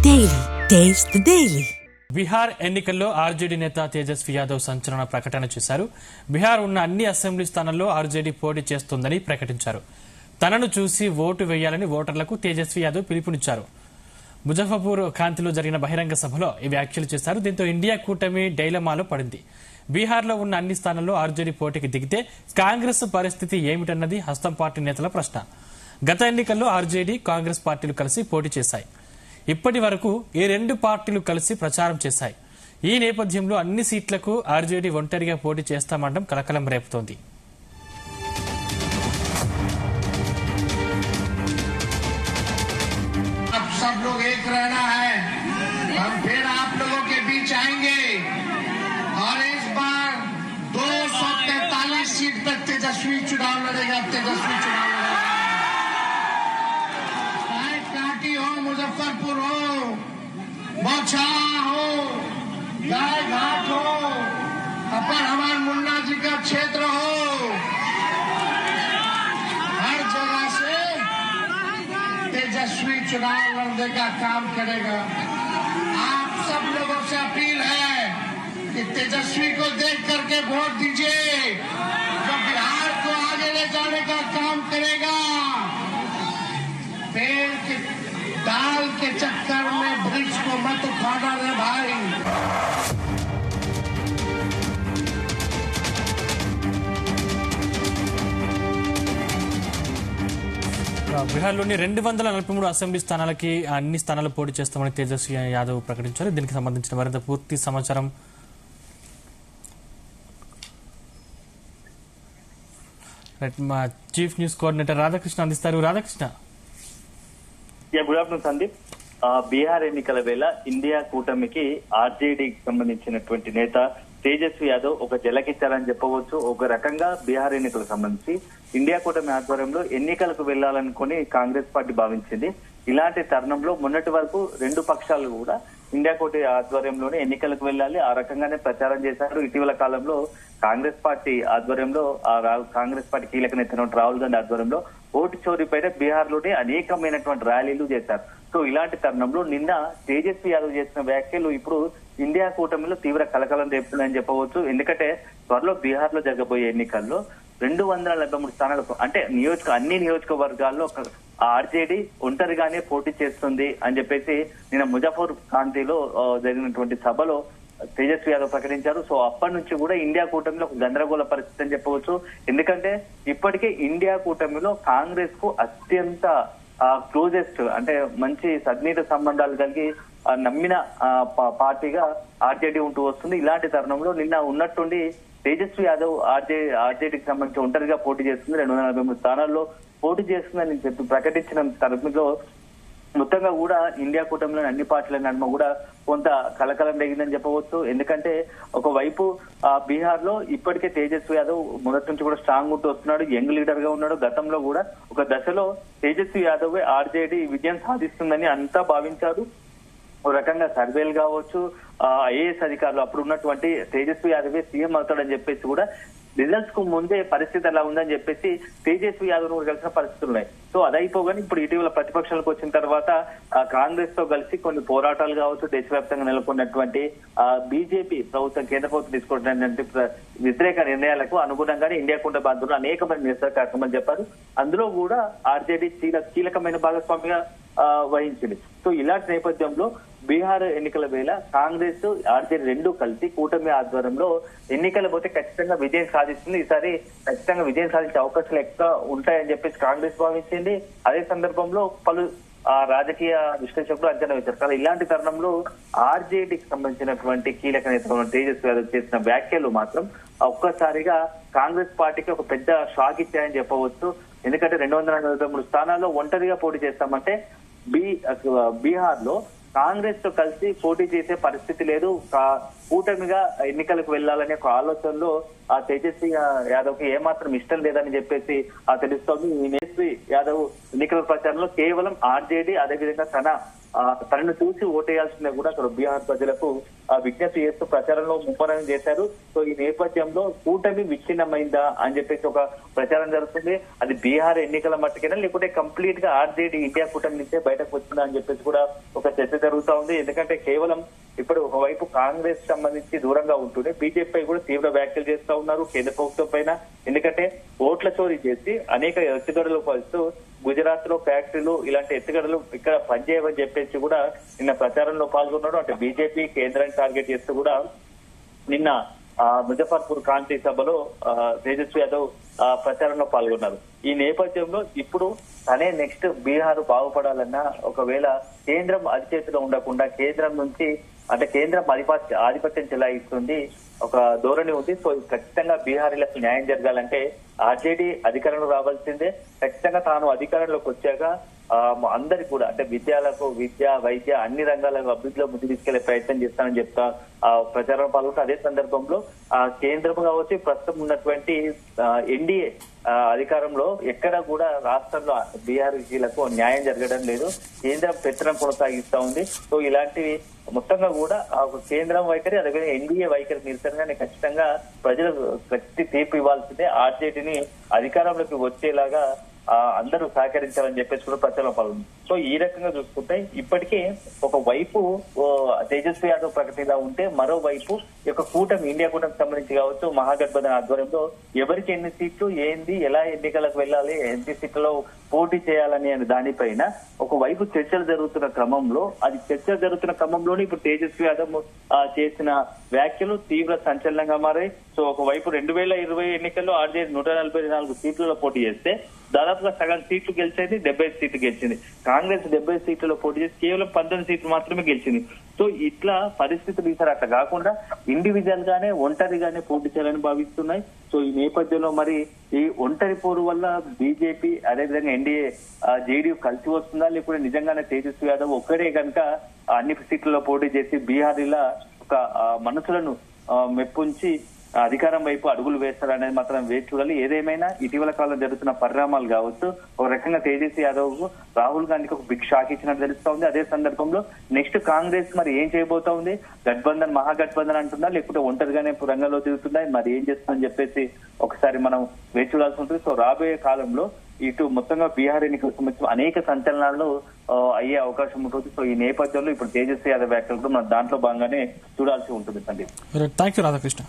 Daily. Taste the Daily. Bihar ఎన్నికల్లో RJD నేత తేజస్వి యాదవ్ సంచలన ప్రకటన చేశారు. బిహార్ ఉన్న అన్ని అసెంబ్లీ స్థానాల్లో ఆర్జేడీ పోటీ చేస్తుందని ప్రకటించారు. తనను చూసి ఓటు వేయాలని ఓటర్లకు తేజస్వి యాదవ్ పిలుపునిచ్చారు. ముజఫర్పూర్ కాంతిలో జరిగిన బహిరంగ సభలో ఈ వ్యాఖ్యలు చేశారు. దీంతో ఇండియా కూటమి డైలమాలో పడింది. బీహార్లో ఉన్న అన్ని స్థానాల్లో ఆర్జేడీ పోటీకి దిగితే కాంగ్రెస్ పరిస్థితి ఏమిటన్నది హస్తం పార్టీ నేతల ప్రశ్న. గత ఎన్నికల్లో ఆర్జేడీ కాంగ్రెస్ పార్టీలు కలిసి పోటీ చేశాయి. ఇప్పటి వరకు ఈ రెండు పార్టీలు కలిసి ప్రచారం చేశాయి. ఈ నేపథ్యంలో అన్ని సీట్లకు ఆర్జేడీ ఒంటరిగా పోటీ చేస్తామంటం కలకలం రేపుతోంది. सब लोग एक रहना है, हम फिर आप लोगों के बीच आएंगे और इस बार 243 सीट पर तेजस्वी चुनाव लड़ेगा। चाहे कांटी हो, मुजफ्फरपुर हो, बौछारा हो, गाय घाट हो, अपन हमारे मुन्ना जी का क्षेत्र हो, हर जगह से तेजस्वी चुनाव लड़ने का काम करेगा। आप सब लोगों से अपील है कि तेजस्वी को देख करके वोट दीजिए, जो बिहार को आगे ले जाने का काम करेगा। पेड़ के डाल के चक्कर में वृक्ष को मत उखाड़ा रे भाई। బిహార్లోని 243 అసెంబ్లీ స్థానాలకి అన్ని స్థానాలు పోటీ చేస్తామని తేజస్వి యాదవ్ ప్రకటించారు. దీనికి సంబంధించిన మరింత పూర్తి సమాచారం మా చీఫ్ న్యూస్ కోఆర్డినేటర్ రాధాకృష్ణ అందిస్తారు. రాధాకృష్ణ. Good afternoon Sandeep. బీహార్ ఎన్నికల వేళ ఇండియా కూటమికి ఆర్జేడీకి సంబంధించినటువంటి నేత తేజస్వి యాదవ్ ఒక జలకిచ్చారని చెప్పవచ్చు. ఒక రకంగా బీహార్ ఎన్నికలకు సంబంధించి ఇండియా కూటమి ఆధ్వర్యంలో ఎన్నికలకు వెళ్లాలనుకుని కాంగ్రెస్ పార్టీ భావించింది. ఇలాంటి తరుణంలో మొన్నటి వరకు రెండు పక్షాలు కూడా ఇండియా కూటమి ఆధ్వర్యంలోనే ఎన్నికలకు వెళ్లాలి, ఆ రకంగానే ప్రచారం చేశారు. ఇటీవల కాలంలో కాంగ్రెస్ పార్టీ ఆధ్వర్యంలో కాంగ్రెస్ పార్టీ కీలక నేత రాహుల్ గాంధీ ఆధ్వర్యంలో ఓటు చోరీపైన బీహార్ లోనే అనేకమైనటువంటి ర్యాలీలు చేశారు. సో ఇలాంటి తరుణంలో నిన్న తేజస్వి యాదవ్ చేసిన వ్యాఖ్యలు ఇప్పుడు ఇండియా కూటమిలో తీవ్ర కలకలం రేపుతున్నాయని చెప్పవచ్చు. ఎందుకంటే త్వరలో బీహార్ లో జరగబోయే ఎన్నికల్లో 243 స్థానాలు అంటే అన్ని నియోజకవర్గాల్లో ఆర్జేడీ ఒంటరిగానే పోటీ చేస్తుంది అని చెప్పేసి నిన్న ముజఫర్ కాంతిలో జరిగినటువంటి సభలో తేజస్వి యాదవ్ ప్రకటించారు. సో అప్పటి నుంచి కూడా ఇండియా కూటమిలో ఒక గందరగోళ పరిస్థితి అని చెప్పవచ్చు. ఎందుకంటే ఇప్పటికే ఇండియా కూటమిలో కాంగ్రెస్ కు అత్యంత క్లోజెస్ట్ అంటే మంచి సన్నిహిత సంబంధాలు కలిగి నమ్మిన పార్టీగా ఆర్జేడీ ఉంటూ వస్తుంది. ఇలాంటి తరుణంలో నిన్న ఉన్నట్టుండి తేజస్వి యాదవ్ ఆర్జేడీకి సంబంధించి ఒంటరిగా పోటీ చేస్తుంది. 243 స్థానాల్లో పోటీ చేస్తుందని చెప్పి ప్రకటించిన తరుణంలో మొత్తంగా కూడా ఇండియా కూటమిలోని అన్ని పార్టీల నడుమ కూడా కొంత కలకలం రేగిందని చెప్పవచ్చు. ఎందుకంటే ఒకవైపు బీహార్ లో ఇప్పటికే తేజస్వి యాదవ్ మొదటి నుంచి కూడా స్ట్రాంగ్ ఉంటూ వస్తున్నాడు, యంగ్ లీడర్ గా ఉన్నాడు. గతంలో కూడా ఒక దశలో తేజస్వి యాదవ్ ఆర్జేడీ విజయం సాధిస్తుందని అంతా భావించారు. ఒక రకంగా సర్వేలు కావచ్చు, ఐఏఎస్ అధికారులు అప్పుడు ఉన్నటువంటి తేజస్వి యాదవ్ సీఎం అవుతాడని చెప్పేసి కూడా రిజల్ట్స్ కు ముందే పరిస్థితి ఎలా ఉందని చెప్పేసి తేజస్వి యాదవ్ కలిసిన పరిస్థితులు ఉన్నాయి. సో అదైపోగానే ఇప్పుడు ఇటీవల ప్రతిపక్షాలకు వచ్చిన తర్వాత కాంగ్రెస్ తో కలిసి కొన్ని పోరాటాలు కావచ్చు, దేశవ్యాప్తంగా నెలకొన్నటువంటి బీజేపీ ప్రభుత్వం కేంద్ర ప్రభుత్వం తీసుకున్నటువంటి వ్యతిరేక నిర్ణయాలకు అనుగుణంగానే ఇండియా కూటమి ఆధ్వర్యంలో అనేకమైన నిరసన కార్యక్రమాలు చెప్పారు. అందులో కూడా ఆర్జేడీ కీలకమైన భాగస్వామిగా వహించింది. సో ఇలాంటి నేపథ్యంలో బీహార్ ఎన్నికల వేళ కాంగ్రెస్ ఆర్జేడీ రెండు కలిసి కూటమి ఆధ్వర్యంలో ఎన్నికలు పోతే ఖచ్చితంగా విజయం సాధిస్తుంది. ఈసారి ఖచ్చితంగా విజయం సాధించే అవకాశాలు ఎక్కువ ఉంటాయని చెప్పేసి కాంగ్రెస్ భావించింది. అదే సందర్భంలో పలు రాజకీయ విశ్లేషకులు అంచనా వేశారు. కానీ ఇలాంటి తరుణంలో ఆర్జేడీకి సంబంధించినటువంటి కీలక నేత తేజస్వి యాదవ్ చేసిన వ్యాఖ్యలు మాత్రం ఒక్కసారిగా కాంగ్రెస్ పార్టీకి ఒక పెద్ద షాక్ ఇచ్చాయని చెప్పవచ్చు. ఎందుకంటే 243 స్థానాల్లో ఒంటరిగా పోటీ చేస్తామంటే బీహార్ లో కాంగ్రెస్ తో కలిసి పోటీ చేసే పరిస్థితి లేదు. కూటమిగా ఎన్నికలకు వెళ్లాలనే ఒక ఆలోచనలో ఆ తేజస్వి యాదవ్ కి ఏమాత్రం ఇష్టం లేదని చెప్పేసి తెలుస్తోంది. ఈ తేజస్వి యాదవ్ ఎన్నికల ప్రచారంలో కేవలం ఆర్జేడీ అదేవిధంగా తనను చూసి ఓటేయాల్సిందే కూడా అక్కడ బీహార్ ప్రజలకు విజ్ఞప్తి చేస్తూ ప్రచారంలో ముమ్మరం చేశారు. సో ఈ నేపథ్యంలో కూటమి విచ్ఛిన్నమైందా అని చెప్పేసి ఒక ప్రచారం జరుగుతుంది. అది బీహార్ ఎన్నికల మట్టుకైనా లేకుంటే కంప్లీట్ గా ఆర్జేడీ ఇండియా కూటమి నుంచే బయటకు వచ్చిందా అని చెప్పేసి కూడా ఒక చర్చ జరుగుతా ఉంది. ఎందుకంటే కేవలం ఇప్పుడు ఒకవైపు కాంగ్రెస్ సంబంధించి దూరంగా ఉంటూనే బీజేపీ కూడా తీవ్ర వ్యాఖ్యలు చేస్తా ఉన్నారు కేంద్ర ప్రభుత్వం పైన. ఎందుకంటే ఓట్ల చోరీ చేసి అనేక ఎత్తుగడలు పలుస్తూ గుజరాత్ లో ఫ్యాక్టరీలు ఇలాంటి ఎత్తుగడలు ఇక్కడ పనిచేయవని చెప్పేసి కూడా నిన్న ప్రచారంలో పాల్గొన్నాడు. అంటే బీజేపీ కేంద్రాన్ని టార్గెట్ చేస్తూ కూడా నిన్న ముజఫర్పూర్ క్రాంతి సభలో తేజస్వి యాదవ్ ప్రచారంలో పాల్గొన్నారు. ఈ నేపథ్యంలో ఇప్పుడు తనే నెక్స్ట్ బీహార్ బాగుపడాలన్నా ఒకవేళ కేంద్రం అధిచేతిలో ఉండకుండా కేంద్రం నుంచి అంటే కేంద్రం ఆధిపత్యం చెలాయిస్తుంది ఒక ధోరణి ఉంది. సో ఖచ్చితంగా బీహారీలకు న్యాయం జరగాలంటే ఆర్జేడీ అధికారంలో రావాల్సిందే. ఖచ్చితంగా తాను అధికారంలోకి వచ్చాక అందరికి కూడా అంటే విద్య వైద్య అన్ని రంగాలకు అభివృద్ధిలో ముందు తీసుకెళ్లే ప్రయత్నం చేస్తానని చెప్తా ప్రచారం పాల్గొంటే అదే సందర్భంలో కేంద్రం కావచ్చు ప్రస్తుతం ఉన్నటువంటి ఎన్డీఏ అధికారంలో ఎక్కడ కూడా రాష్ట్రంలో బీహారీలకు న్యాయం జరగడం లేదు. కేంద్రం పెత్తనం కొనసాగిస్తా ఉంది. సో ఇలాంటివి మొత్తంగా కూడా కేంద్రం వైఖరి అదేవిధంగా ఎన్డీఏ వైఖరి నిరసనగానే ఖచ్చితంగా ప్రజలు గట్టి తీర్పు ఇవ్వాల్సిందే. ఆర్జేడీని అధికారంలోకి వచ్చేలాగా అందరూ సహకరించాలని చెప్పేసి కూడా ప్రచారంలో పాల్గొంది. సో ఈ రకంగా చూసుకుంటే ఇప్పటికే ఒక వైపు తేజస్వి యాదవ్ ప్రకటన ఉంటే మరోవైపు ఈ యొక్క కూటమి ఇండియా కూటమికి సంబంధించి కావచ్చు మహాగఠబంధన్ ఆధ్వర్యంలో ఎవరికి ఎన్ని సీట్లు ఏంది ఎలా ఎన్నికలకు వెళ్ళాలి ఎన్ని సీట్లలో పోటీ చేయాలని అనే దానిపైన ఒకవైపు చర్చలు జరుగుతున్న క్రమంలోనే ఇప్పుడు తేజస్వి యాదవ్ చేసిన వ్యాఖ్యలు తీవ్ర సంచలనంగా మారాయి. సో ఒకవైపు 2020 ఎన్నికల్లో ఆర్జేడీ 144 సీట్లలో పోటీ చేస్తే దాదాపుగా సగం సీట్లు గెలిచేది 75 సీట్లు గెలిచింది. కాంగ్రెస్ 70 సీట్లలో పోటీ చేసి కేవలం 19 సీట్లు మాత్రమే గెలిచింది. సో ఇట్లా పరిస్థితులు ఈసారి అట్లా కాకుండా ఇండివిజువల్ గానే ఒంటరిగానే పోటీ చేయాలని భావిస్తున్నాయి. సో ఈ నేపథ్యంలో మరి ఈ ఒంటరి పోరు వల్ల బీజేపీ అదేవిధంగా ఎన్డీఏ జేడీయూ కలిసి వస్తుందా లేకపోతే నిజంగానే తేజస్వి యాదవ్ ఒక్కడే కనుక అన్ని సీట్లలో పోటీ చేసి బీహారీల ఒక మనసులను మెప్పుంచి అధికారం వైపు అడుగులు వేస్తారనేది మాత్రం వేచి చూడాలి. ఏదేమైనా ఇటీవల కాలంలో జరుగుతున్న పరిణామాలు కావచ్చు ఒక రకంగా తేజస్వి యాదవ్ కు రాహుల్ గాంధీకి ఒక బిగ్ షాక్ ఇచ్చినట్టు తెలుస్తా ఉంది. అదే సందర్భంలో నెక్స్ట్ కాంగ్రెస్ మరి ఏం చేయబోతా ఉంది, గఠబంధన్ మహాగఠబంధన్ అంటుందా లేకపోతే ఒంటరిగానే రంగంలో తిరుగుతుందా మరి ఏం చేస్తుందని చెప్పేసి ఒకసారి మనం వేచి చూడాల్సి ఉంటుంది. సో రాబోయే కాలంలో ఇటు మొత్తంగా బీహార్ ఎన్నికలకు సంబంధించిన అనేక సంచలనాలు అయ్యే అవకాశం ఉంటుంది. సో ఈ నేపథ్యంలో ఇప్పుడు తేజస్వి యాదవ్ వ్యాఖ్యలు కూడా మనం దాంట్లో భాగంగానే చూడాల్సి ఉంటుంది. Thank you Radhakrishna.